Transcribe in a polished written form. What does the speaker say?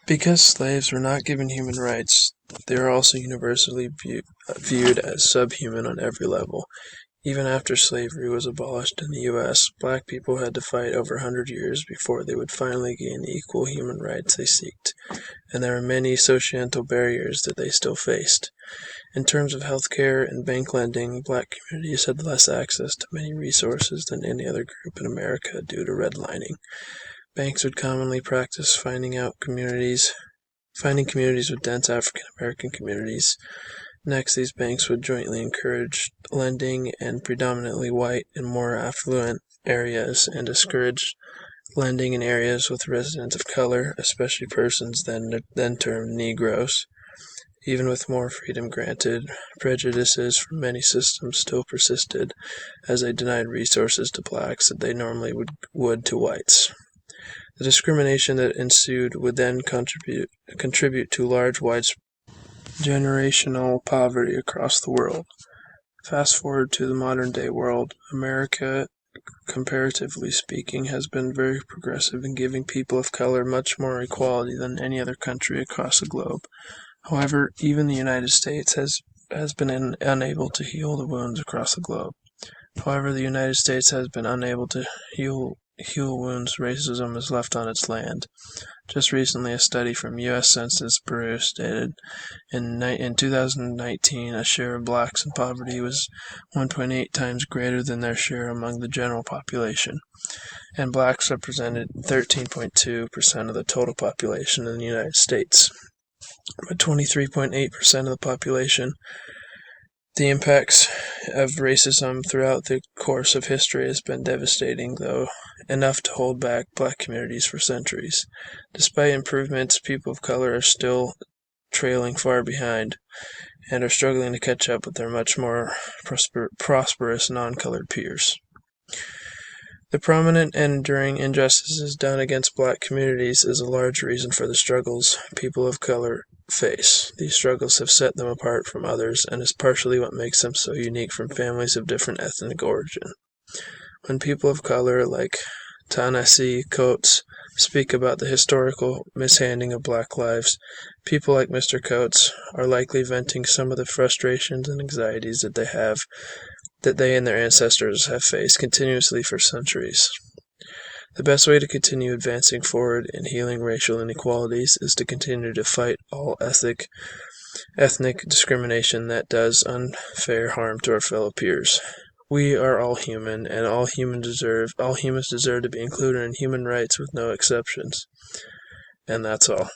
Because slaves were not given human rights, they were also universally viewed as subhuman on every level. Even after slavery was abolished in the U.S., black people had to fight over 100 years before they would finally gain the equal human rights they sought, and there were many societal barriers that they still faced. In terms of healthcare and bank lending, black communities had less access to many resources than any other group in America due to redlining. Banks would commonly practice finding communities with dense African American communities. Next, these banks would jointly encourage lending in predominantly white and more affluent areas and discourage lending in areas with residents of color, especially persons then termed Negroes. Even with more freedom granted, prejudices from many systems still persisted, as they denied resources to blacks that they normally would to whites. The discrimination that ensued would then contribute to large widespread generational poverty across the world. Fast forward to the modern day world, America, comparatively speaking, has been very progressive in giving people of color much more equality than any other country across the globe. However, even the United States has been unable to heal the wounds across the globe. However, the United States has been unable to heal wounds racism has left on its land. Just recently, a study from U.S. Census Bureau stated in 2019 a share of blacks in poverty was 1.8 times greater than their share among the general population, and blacks represented 13.2% of the total population in the United States, but 23.8% of the population. The impacts of racism throughout the course of history has been devastating, though enough to hold back black communities for centuries. Despite improvements, people of color are still trailing far behind and are struggling to catch up with their much more prosperous non-colored peers. The prominent and enduring injustices done against black communities is a large reason for the struggles people of color face. These struggles have set them apart from others and is partially what makes them so unique from families of different ethnic origin. When people of color like Ta-Nehisi Coates speak about the historical mishandling of black lives, people like Mr. Coates are likely venting some of the frustrations and anxieties that they and their ancestors have faced continuously for centuries. The best way to continue advancing forward in healing racial inequalities is to continue to fight all ethnic discrimination that does unfair harm to our fellow peers. We are all human, and all humans deserve to be included in human rights with no exceptions. And that's all.